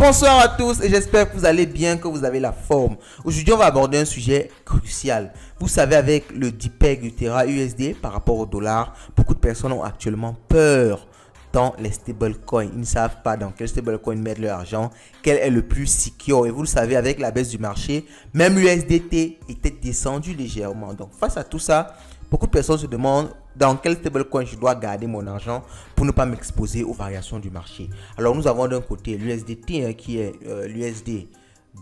Bonsoir à tous et j'espère que vous allez bien, que vous avez la forme. Aujourd'hui, on va aborder un sujet crucial. Vous savez, avec le DPEG du Terra USD par rapport au dollar, beaucoup de personnes ont actuellement peur dans les stablecoins. Ils ne savent pas dans quel stablecoin mettre leur argent, quel est le plus secure. Et vous le savez, avec la baisse du marché, même l'USDT était descendu légèrement. Donc, face à tout ça, beaucoup de personnes se demandent dans quel stablecoin je dois garder mon argent pour ne pas m'exposer aux variations du marché. Alors, nous avons d'un côté l'USDT qui est l'USD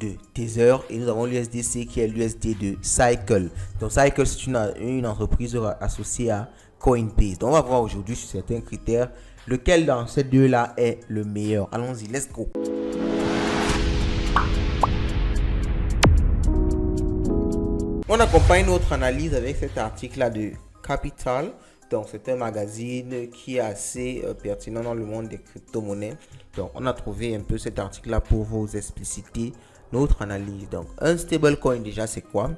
de Tether et nous avons l'USDC qui est l'USD de Cycle. Donc, Cycle, c'est une entreprise associée à Coinbase. Donc, on va voir aujourd'hui sur certains critères lequel dans ces deux-là est le meilleur. Allons-y, let's go. On accompagne notre analyse avec cet article-là de Capital. Donc, c'est un magazine qui est assez pertinent dans le monde des crypto-monnaies. Donc, on a trouvé un peu cet article-là pour vous expliciter notre analyse. Donc, un stablecoin, déjà, c'est quoi?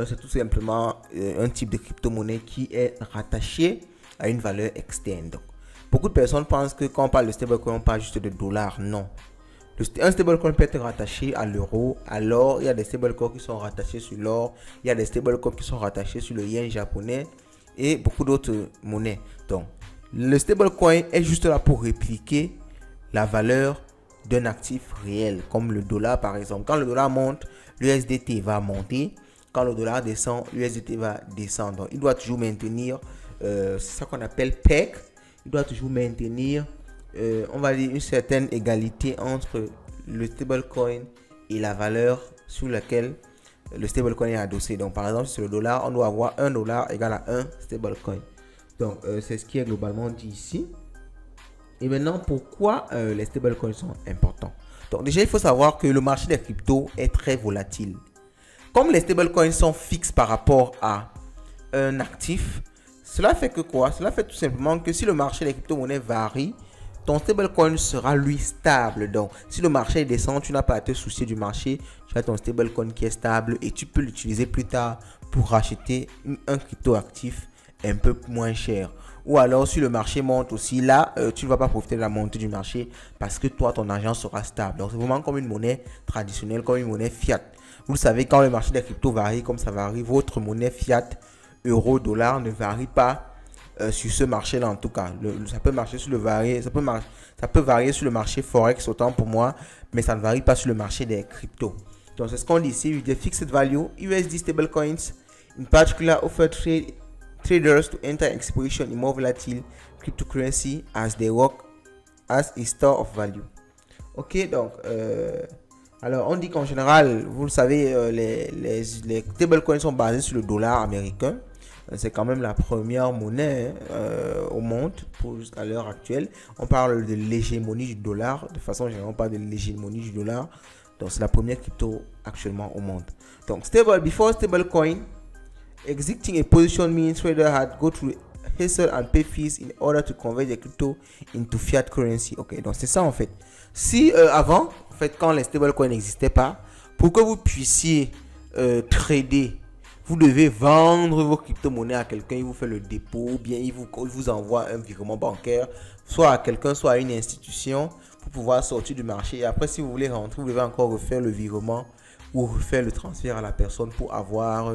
C'est tout simplement un type de crypto-monnaie qui est rattaché à une valeur externe. Donc, beaucoup de personnes pensent que quand on parle de stablecoin, on parle juste de dollars. Non. Un stablecoin peut être rattaché à l'euro. Alors, il y a des stablecoins qui sont rattachés sur l'or. Il y a des stablecoins qui sont rattachés sur le yen japonais et beaucoup d'autres monnaies. Donc, le stablecoin est juste là pour répliquer la valeur d'un actif réel, comme le dollar par exemple. Quand le dollar monte, l'USDT va monter. Quand le dollar descend, l'USDT va descendre. Donc, il doit toujours maintenir, c'est ça qu'on appelle PEG. Il doit toujours maintenir, on va dire, une certaine égalité entre le stablecoin et la valeur sur laquelle le stablecoin est adossé. Donc, par exemple, sur le dollar, on doit avoir $1 égal à 1 stablecoin. Donc, c'est ce qui est globalement dit ici. Et maintenant, pourquoi les stablecoins sont importants? Donc, déjà, il faut savoir que le marché des cryptos est très volatile. Comme les stablecoins sont fixes par rapport à un actif, cela fait que quoi? Cela fait tout simplement que si le marché des crypto-monnaies varie, ton stablecoin sera lui stable. Donc, si le marché descend, tu n'as pas à te soucier du marché. Tu as ton stablecoin qui est stable et tu peux l'utiliser plus tard pour racheter un crypto actif un peu moins cher. Ou alors, si le marché monte aussi, là, tu ne vas pas profiter de la montée du marché parce que toi, ton argent sera stable. Donc, c'est vraiment comme une monnaie traditionnelle, comme une monnaie fiat. Vous savez, quand le marché des cryptos varie, comme ça varie, votre monnaie fiat euro, dollar ne varie pas sur ce marché-là en tout cas. Ça peut marcher sur ça peut varier sur le marché Forex autant pour moi, mais ça ne varie pas sur le marché des cryptos. Donc c'est ce qu'on dit ici, with the fixed value, USD stablecoins in particular offer traders to enter exposition in more volatile cryptocurrency as they work as a store of value. Ok, donc alors on dit qu'en général, vous le savez, les stablecoins sont basés sur le dollar américain. C'est quand même la première monnaie au monde jusqu'à l'heure actuelle. On parle de l'hégémonie du dollar. De façon générale, on parle de l'hégémonie du dollar. Donc, c'est la première crypto actuellement au monde. Donc, before stablecoin, exiting a position means trader had go through hassle and pay fees in order to convert the crypto into fiat currency. Ok, donc c'est ça en fait. Si avant, en fait, quand les stablecoins n'existaient pas, pour que vous puissiez trader, vous devez vendre vos crypto-monnaies à quelqu'un, il vous fait le dépôt, ou bien il vous envoie un virement bancaire, soit à quelqu'un, soit à une institution, pour pouvoir sortir du marché. Et après, si vous voulez rentrer, vous devez encore refaire le virement ou refaire le transfert à la personne pour avoir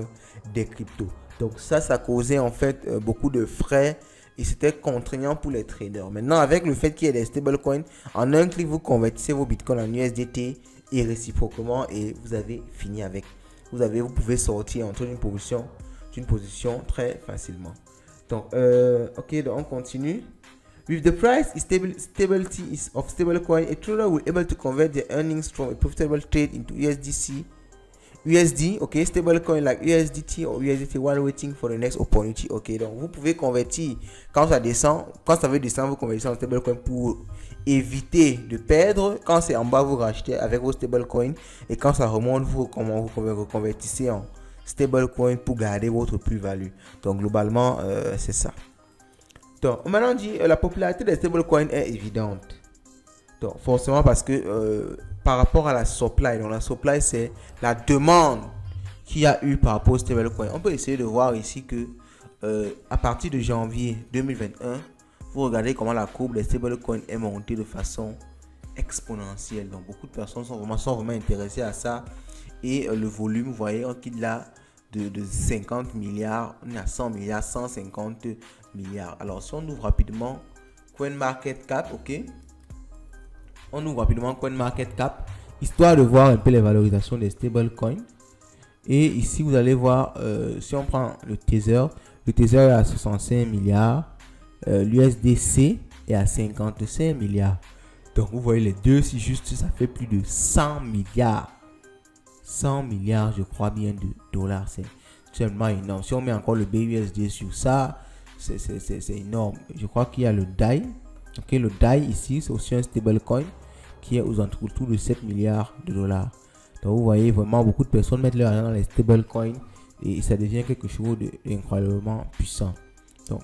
des cryptos. Donc ça causait en fait beaucoup de frais et c'était contraignant pour les traders. Maintenant, avec le fait qu'il y ait des stablecoins, en un clic, vous convertissez vos bitcoins en USDT et réciproquement et vous avez fini avec. Vous pouvez sortir entre d'une position très facilement. Donc, ok, donc on continue. With the price stability of stablecoin, a trader will be able to convert their earnings from a profitable trade into USD, ok, stablecoin like USDT or USDT while waiting for the next opportunity. Ok, donc vous pouvez convertir quand ça descend, quand ça veut descendre, vous convertissez en stablecoin pour éviter de perdre. Quand c'est en bas, vous rachetez avec vos stablecoins et quand ça remonte, vous reconvertissez en stablecoin pour garder votre plus-value. Donc globalement, c'est ça. Donc maintenant on dit la popularité des stablecoins est évidente. Donc forcément parce que par rapport à la supply, donc la supply c'est la demande qu'il y a eu par rapport au stablecoin. On peut essayer de voir ici que à partir de janvier 2021, vous regardez comment la courbe des stablecoins est montée de façon exponentielle. Donc beaucoup de personnes sont vraiment intéressées à ça. Et le volume, vous voyez, on quitte là de 50 milliards, on est à 100 milliards, 150 milliards. Alors si on ouvre rapidement CoinMarketCap, ok, on ouvre rapidement CoinMarketCap, histoire de voir un peu les valorisations des stablecoins. Et ici, vous allez voir, si on prend le Tether est à 65 milliards, l'USDC est à 55 milliards. Donc, vous voyez les deux, si juste, ça fait plus de 100 milliards. 100 milliards, je crois bien, de dollars. C'est tellement énorme. Si on met encore le BUSD sur ça, c'est énorme. Je crois qu'il y a le DAI. Ok, le DAI ici, c'est aussi un stablecoin qui est aux alentours de 7 milliards de dollars. Donc, vous voyez vraiment beaucoup de personnes mettent leur argent dans les stablecoins et ça devient quelque chose d'incroyablement puissant. Donc,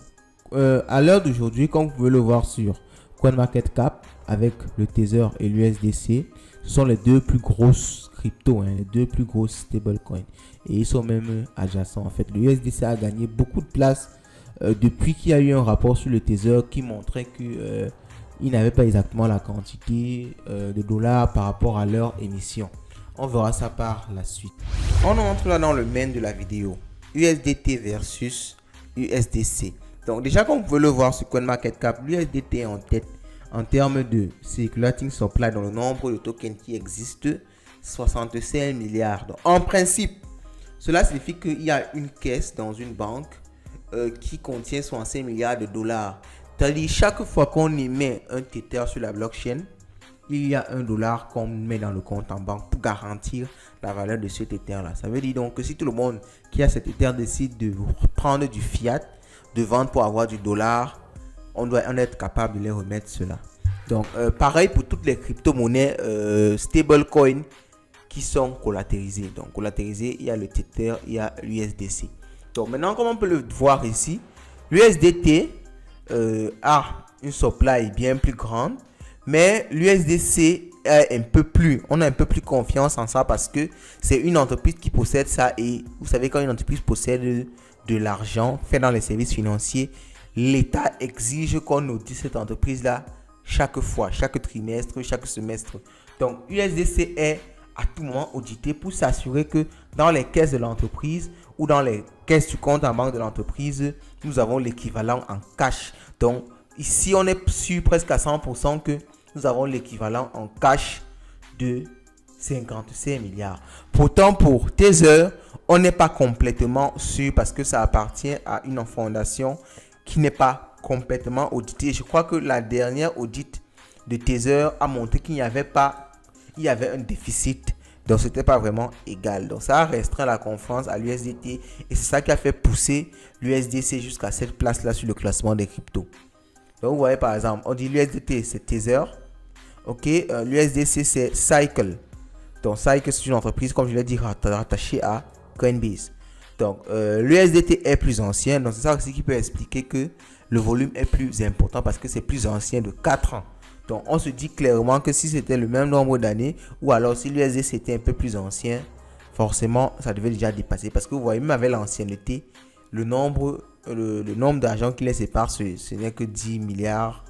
à l'heure d'aujourd'hui, comme vous pouvez le voir sur CoinMarketCap avec le Tether et l'USDC, ce sont les deux plus grosses cryptos, les deux plus grosses stablecoins. Et ils sont même adjacents. En fait, l'USDC a gagné beaucoup de place depuis qu'il y a eu un rapport sur le Tether qui montrait que il n'avait pas exactement la quantité de dollars par rapport à leur émission. On verra ça par la suite. On entre là dans le main de la vidéo. USDT versus USDC. Donc déjà, comme vous pouvez le voir sur CoinMarketCap, l'USDT est en tête en termes de circulating supply, dans le nombre de tokens qui existent, 65 milliards. Donc, en principe, cela signifie qu'il y a une caisse dans une banque qui contient 65 milliards de dollars. C'est-à-dire, chaque fois qu'on émet un Tether sur la blockchain, il y a $1 qu'on met dans le compte en banque pour garantir la valeur de cet Ether-là. Ça veut dire donc que si tout le monde qui a cet Ether décide de prendre du fiat, de vendre pour avoir du dollar, on doit être capable de les remettre cela. Donc, pareil pour toutes les crypto-monnaies stablecoin qui sont collatéralisées. Donc, collatéralisées, il y a le Tether, il y a l'USDC. Donc, maintenant, comme on peut le voir ici, l'USDT a une supply bien plus grande. Mais l'USDC est on a un peu plus confiance en ça parce que c'est une entreprise qui possède ça. Et vous savez, quand une entreprise possède de l'argent fait dans les services financiers, l'État exige qu'on audite cette entreprise-là chaque fois, chaque trimestre, chaque semestre. Donc, USDC est à tout moment audité pour s'assurer que dans les caisses de l'entreprise ou dans les caisses du compte en banque de l'entreprise, nous avons l'équivalent en cash. Donc, ici, on est sûr presque à 100% que nous avons l'équivalent en cash de 55 milliards. Pourtant, pour Tether, on n'est pas complètement sûr parce que ça appartient à une fondation qui n'est pas complètement auditée. Je crois que la dernière audit de Tether a montré qu'il y avait un déficit. Donc, ce n'était pas vraiment égal. Donc, ça a restreint la confiance à l'USDT et c'est ça qui a fait pousser l'USDC jusqu'à cette place-là sur le classement des cryptos. Donc, vous voyez, par exemple, on dit l'USDT, c'est Tether. Ok, l'USDC, c'est Cycle. Donc, Cycle, c'est une entreprise, comme je l'ai dit, rattachée à Coinbase. Donc, l'USDT est plus ancien. Donc, c'est ça aussi qui peut expliquer que le volume est plus important parce que c'est plus ancien de 4 ans. Donc, on se dit clairement que si c'était le même nombre d'années ou alors si l'USDC était un peu plus ancien, forcément, ça devait déjà dépasser. Parce que vous voyez, même avec l'ancienneté, le nombre d'argent qui les sépare, ce n'est que 10 milliards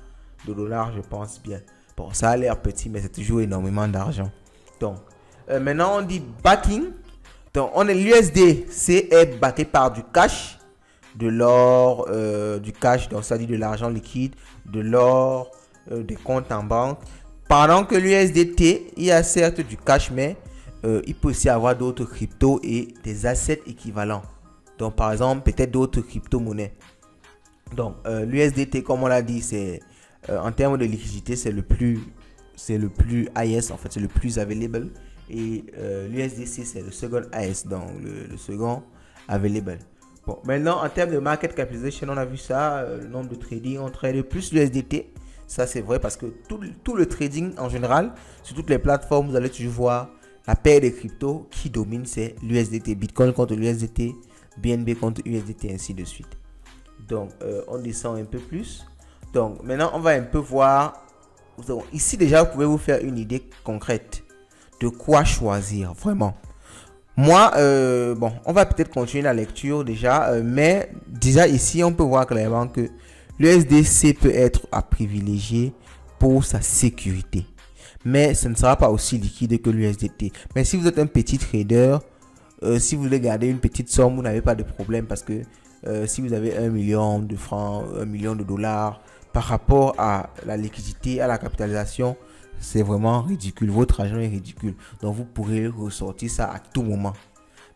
de dollars, je pense bien. Bon, ça a l'air petit, mais c'est toujours énormément d'argent. Donc, maintenant, on dit backing. Donc, l'USDC est backé par du cash, de l'or, du cash, donc ça dit de l'argent liquide, de l'or, des comptes en banque. Pendant que l'USDT, il y a certes du cash, mais il peut aussi avoir d'autres cryptos et des assets équivalents. Donc, par exemple, peut-être d'autres crypto-monnaies. Donc, l'USDT, comme on l'a dit, c'est en termes de liquidité, c'est le plus highest, en fait, c'est le plus available. Et l'USDC, c'est le second highest, donc le second available. Bon, maintenant, en termes de market capitalization, on a vu ça, le nombre de trading, on trade plus l'USDT. Ça, c'est vrai parce que tout le trading en général, sur toutes les plateformes, vous allez toujours voir la paire des cryptos qui domine, c'est l'USDT. Bitcoin contre l'USDT, BNB contre USDT, ainsi de suite. Donc, on descend un peu plus. Donc, maintenant, on va un peu voir. Donc, ici, déjà, vous pouvez vous faire une idée concrète de quoi choisir, vraiment. Moi, bon, on va peut-être continuer la lecture déjà, mais déjà ici, on peut voir clairement que l'USDC peut être à privilégier pour sa sécurité. mais ce ne sera pas aussi liquide que l'USDT. Mais si vous êtes un petit trader, si vous voulez garder une petite somme, vous n'avez pas de problème parce que si vous avez 1 million de francs, 1 million de dollars, par rapport à la liquidité, à la capitalisation, c'est vraiment ridicule. Votre argent est ridicule. Donc, vous pourrez ressortir ça à tout moment.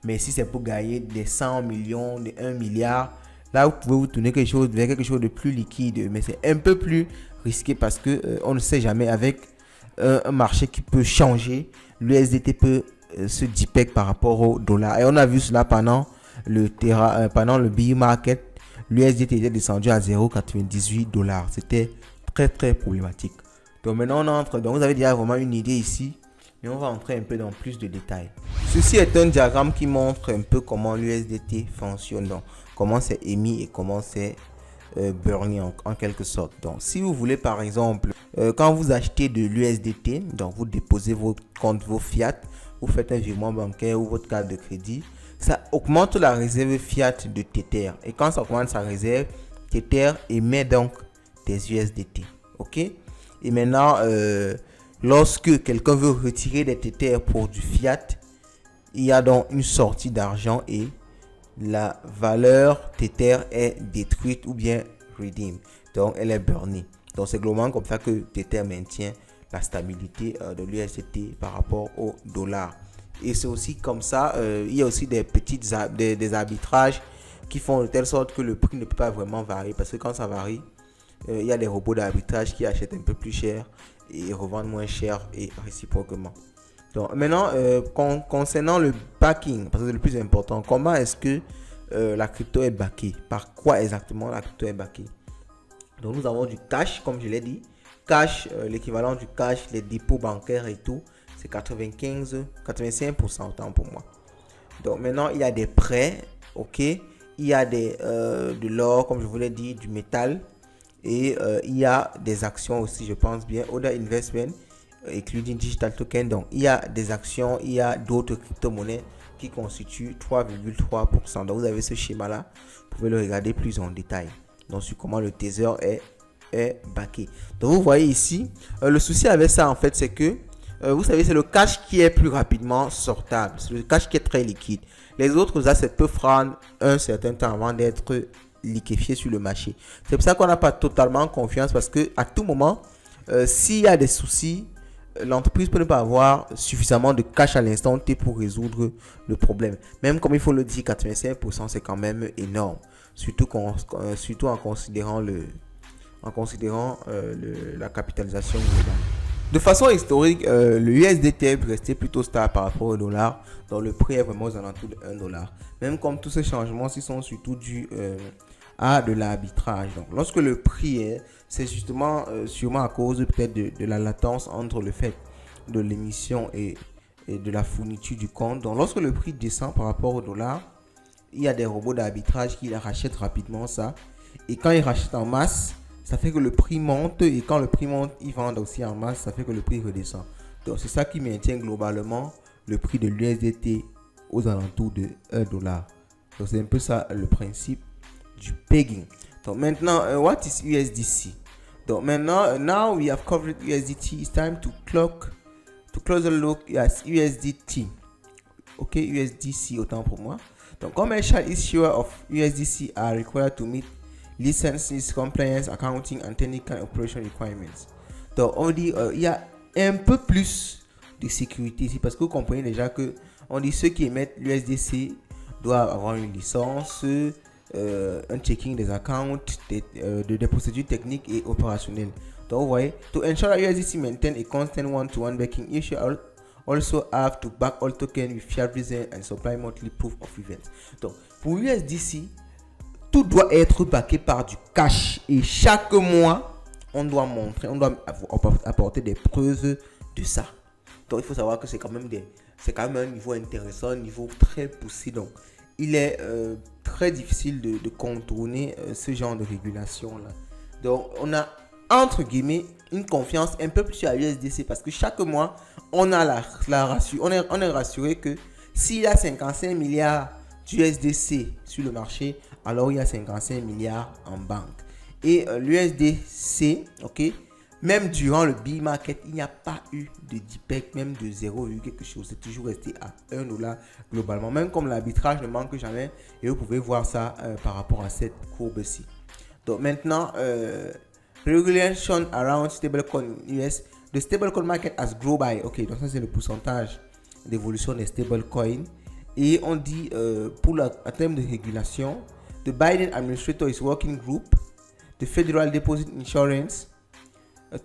Mais si c'est pour gagner des 100 millions, des 1 milliard, là, vous pouvez vous tourner vers quelque chose de plus liquide. Mais c'est un peu plus risqué parce que on ne sait jamais avec un marché qui peut changer. L'USDT peut se dipec par rapport au dollar. Et on a vu cela pendant le bear market. L'USDT était descendu à 0,98 $. C'était très très problématique. Donc maintenant on entre. Donc vous avez déjà vraiment une idée ici. Mais on va entrer un peu dans plus de détails. Ceci est un diagramme qui montre un peu comment l'USDT fonctionne. Donc comment c'est émis et comment c'est burné en quelque sorte. Donc si vous voulez par exemple, quand vous achetez de l'USDT, donc vous déposez votre compte, vos fiat, vous faites un virement bancaire ou votre carte de crédit, ça augmente la réserve fiat de Tether. Et quand ça augmente sa réserve, Tether émet donc des USDT. Ok? Et maintenant, lorsque quelqu'un veut retirer des Tether pour du fiat, il y a donc une sortie d'argent et la valeur Tether est détruite ou bien redeem. Donc, elle est burnée. Donc, c'est globalement comme ça que Tether maintient la stabilité de l'USDT par rapport au dollar. Et c'est aussi comme ça, il y a aussi des arbitrages qui font de telle sorte que le prix ne peut pas vraiment varier. Parce que quand ça varie, il y a des robots d'arbitrage qui achètent un peu plus cher et revendent moins cher et réciproquement. Donc maintenant, concernant le backing, parce que c'est le plus important, comment est-ce que la crypto est backée? Par quoi exactement la crypto est backée? Donc nous avons du cash, comme je l'ai dit. Cash, l'équivalent du cash, les dépôts bancaires et tout, c'est 85% autant pour moi. Donc maintenant, il y a des prêts, ok. Il y a de l'or, comme je vous l'ai dit, du métal. Et il y a des actions aussi, je pense bien. Other investment, including digital token. Donc, il y a des actions, il y a d'autres crypto-monnaies qui constituent 3,3%. Donc, vous avez ce schéma-là. Vous pouvez le regarder plus en détail. Donc, sur comment le Tether est backé. Donc, vous voyez ici, le souci avec ça, en fait, c'est que, vous savez, c'est le cash qui est plus rapidement sortable. C'est le cash qui est très liquide. Les autres assets peuvent prendre un certain temps avant d'être liquéfié sur le marché. C'est pour ça qu'on n'a pas totalement confiance parce que à tout moment, s'il y a des soucis, l'entreprise peut ne pas avoir suffisamment de cash à l'instant T pour résoudre le problème. Même comme il faut le dire, 85% c'est quand même énorme. Surtout en considérant la capitalisation globale. De façon historique, le USDT est resté plutôt stable par rapport au dollar. Donc le prix est vraiment aux alentours de 1 $. Même comme tous ces changements, ils sont surtout dus à de l'arbitrage. Donc lorsque le prix est, c'est justement sûrement à cause peut-être de la latence entre le fait de l'émission et de la fourniture du compte. Donc lorsque le prix descend par rapport au dollar, il y a des robots d'arbitrage qui rachètent rapidement ça. Et quand ils rachètent en masse, ça fait que le prix monte. Et quand le prix monte, ils vendent aussi en masse. Ça fait que le prix redescend. Donc c'est ça qui maintient globalement le prix de l'USDT aux alentours de 1 $. Donc c'est un peu ça le principe du pegging. Donc maintenant, what is USDC? Donc maintenant, now we have covered USDT. It's time to close a look at USDT. Ok, USDC autant pour moi. Donc commercial issuers of USDC are required to meet licenses, compliance, accounting and technical operation requirements. Donc on dit il y a un peu plus de sécurité ici parce que vous comprenez déjà que on dit ceux qui émettent l'USDC doivent avoir une licence, un checking des accounts, des procédures techniques et opérationnelles. Donc vous voyez, to ensure that USDC maintain a constant one-to-one backing, you should also have to back all tokens with fiat reserve and supply monthly proof of events. Donc pour USDC, tout doit être backé par du cash et chaque mois, on doit apporter des preuves de ça. Donc il faut savoir que c'est quand même un niveau intéressant, un niveau très poussé. Donc il est très difficile de contourner ce genre de régulation là. Donc on a entre guillemets une confiance un peu plus sur la USDC parce que chaque mois on a on est rassuré que s'il y a 55 milliards d'USDC sur le marché, alors il y a 55 milliards en banque. Et l'USDC, ok, même durant le bull market, il n'y a pas eu de DPEG, même de 0, quelque chose. C'est toujours resté à $1 globalement. Même comme l'arbitrage ne manque jamais. Et vous pouvez voir ça par rapport à cette courbe-ci. Donc maintenant, regulation around stablecoin US. The stablecoin market has grown by. Ok, donc ça c'est le pourcentage d'évolution des stablecoins. Et on dit, en termes de régulation, the Biden administrator is working group, the Federal Deposit Insurance,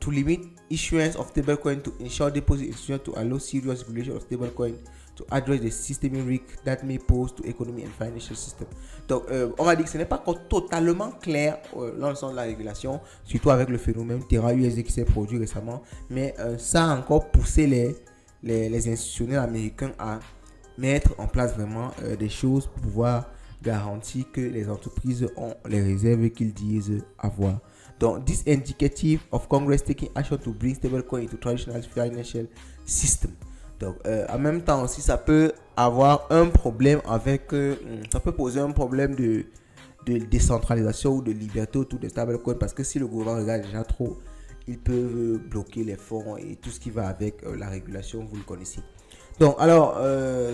to limit issuance of stablecoin to ensure deposit institutions to allow serious regulation of stablecoin to address the systemic risk that may pose to economy and financial system. Donc, on va dire que ce n'est pas encore totalement clair dans le sens de la régulation, surtout avec le phénomène Terra USD qui s'est produit récemment, mais ça a encore poussé les institutionnels américains à mettre en place vraiment des choses pour pouvoir garantir que les entreprises ont les réserves qu'ils disent avoir. Donc, this indicative of Congress taking action to bring stablecoin into traditional financial system. Donc, en même temps aussi, ça peut avoir un problème avec, ça peut poser un problème de décentralisation ou de liberté autour des stablecoins, parce que si le gouvernement regarde déjà trop, ils peuvent bloquer les fonds et tout ce qui va avec la régulation, vous le connaissez. Donc, alors,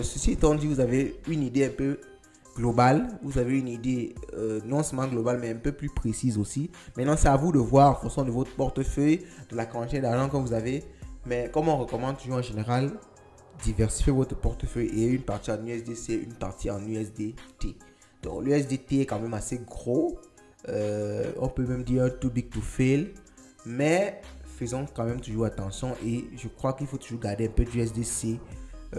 ceci étant dit, vous avez une idée un peu globale, vous avez une idée non seulement globale, mais un peu plus précise aussi. Maintenant, c'est à vous de voir en fonction de votre portefeuille, de la quantité d'argent que vous avez. Mais comme on recommande toujours en général, diversifier votre portefeuille et une partie en USDC, une partie en USDT. Donc, l'USDT est quand même assez gros. On peut même dire too big to fail. Mais faisons quand même toujours attention et je crois qu'il faut toujours garder un peu d'USDC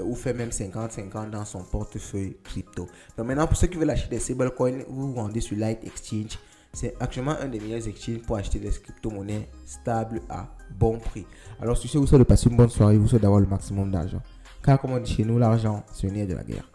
ou faire même 50-50 dans son portefeuille crypto. Donc maintenant, pour ceux qui veulent acheter des stablecoins, vous vous rendez sur Light Exchange. C'est actuellement un des meilleurs exchanges pour acheter des crypto-monnaies stables à bon prix. Alors sur ce, vous souhaite de passer une bonne soirée, vous souhaite d'avoir le maximum d'argent. Car comme on dit chez nous, l'argent, c'est le nerf de la guerre.